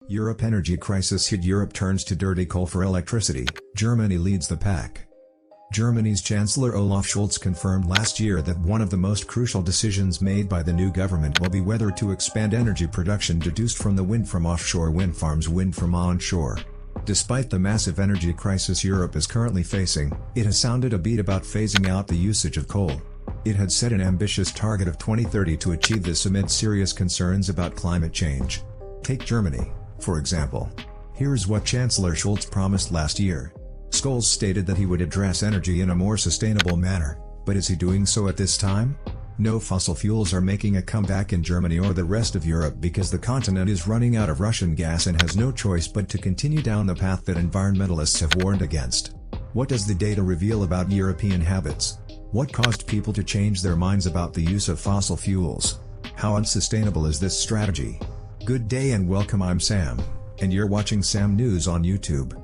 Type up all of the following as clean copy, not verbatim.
Europe energy crisis hit. Europe turns to dirty coal for electricity. Germany leads the pack. Germany's Chancellor Olaf Scholz confirmed last year that one of the most crucial decisions made by the new government will be whether to expand energy production deduced from the wind from offshore wind farms, wind from onshore. Despite the massive energy crisis Europe is currently facing, it has sounded a beat about phasing out the usage of coal. It had set an ambitious target of 2030 to achieve this amid serious concerns about climate change. Take Germany, for example. Here's what Chancellor Scholz promised last year. Scholz stated that he would address energy in a more sustainable manner, but is he doing so at this time? No fossil fuels are making a comeback in Germany or the rest of Europe because the continent is running out of Russian gas and has no choice but to continue down the path that environmentalists have warned against. What does the data reveal about European habits? What caused people to change their minds about the use of fossil fuels? How unsustainable is this strategy? Good day and welcome, I'm Sam, and you're watching Sam News on YouTube.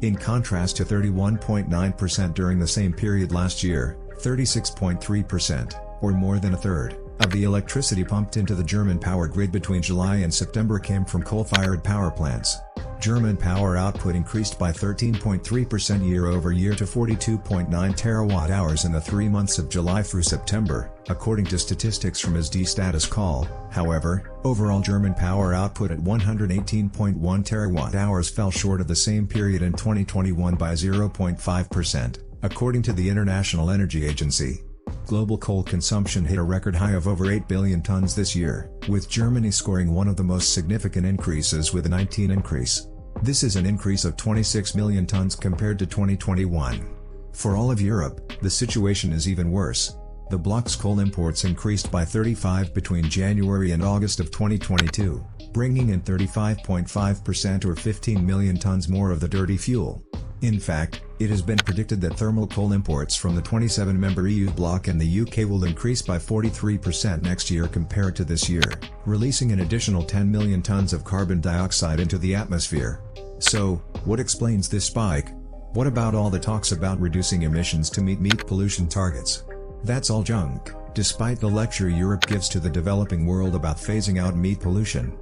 In contrast to 31.9% during the same period last year, 36.3%, or more than a third, of the electricity pumped into the German power grid between July and September came from coal-fired power plants. German power output increased by 13.3% year-over-year to 42.9 terawatt-hours in the 3 months of July through September, according to statistics from SD Status Call. However, overall German power output at 118.1 terawatt-hours fell short of the same period in 2021 by 0.5%, according to the International Energy Agency. Global coal consumption hit a record high of over 8 billion tons this year, with Germany scoring one of the most significant increases with a 19% increase. This is an increase of 26 million tons compared to 2021. For all of Europe, the situation is even worse. The bloc's coal imports increased by 35% between January and August of 2022, bringing in 35.5% or 15 million tons more of the dirty fuel. In fact, it has been predicted that thermal coal imports from the 27-member EU bloc and the UK will increase by 43% next year compared to this year, releasing an additional 10 million tons of carbon dioxide into the atmosphere. So, what explains this spike? What about all the talks about reducing emissions to meet pollution targets? That's all junk, despite the lecture Europe gives to the developing world about phasing out meat pollution.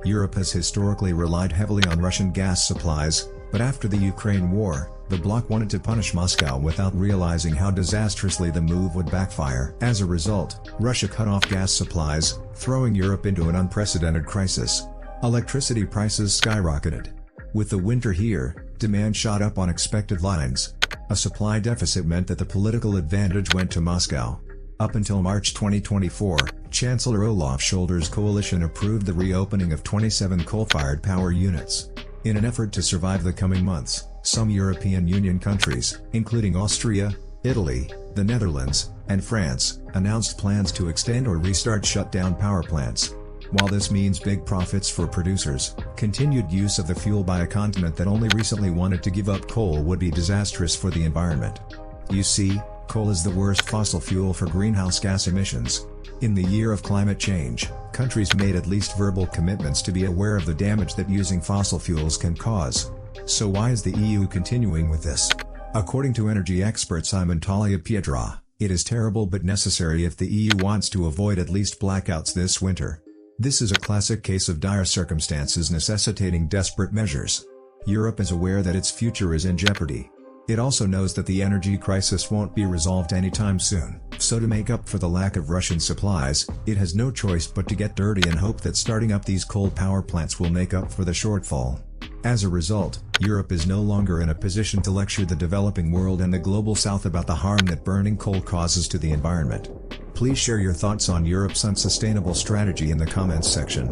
Europe has historically relied heavily on Russian gas supplies, but after the Ukraine war, the bloc wanted to punish Moscow without realizing how disastrously the move would backfire. As a result, Russia cut off gas supplies, throwing Europe into an unprecedented crisis. Electricity prices skyrocketed. With the winter here, demand shot up on expected lines. A supply deficit meant that the political advantage went to Moscow. Up until March 2024, Chancellor Olaf Scholz's coalition approved the reopening of 27 coal-fired power units. In an effort to survive the coming months, some European Union countries, including Austria, Italy, the Netherlands, and France, announced plans to extend or restart shut-down power plants. While this means big profits for producers, continued use of the fuel by a continent that only recently wanted to give up coal would be disastrous for the environment. You see, coal is the worst fossil fuel for greenhouse gas emissions. In the year of climate change, countries made at least verbal commitments to be aware of the damage that using fossil fuels can cause. So why is the EU continuing with this? According to energy expert Simon Pietra, it is terrible but necessary if the EU wants to avoid at least blackouts this winter. This is a classic case of dire circumstances necessitating desperate measures. Europe is aware that its future is in jeopardy. It also knows that the energy crisis won't be resolved anytime soon, so to make up for the lack of Russian supplies, it has no choice but to get dirty and hope that starting up these coal power plants will make up for the shortfall. As a result, Europe is no longer in a position to lecture the developing world and the global south about the harm that burning coal causes to the environment. Please share your thoughts on Europe's unsustainable strategy in the comments section.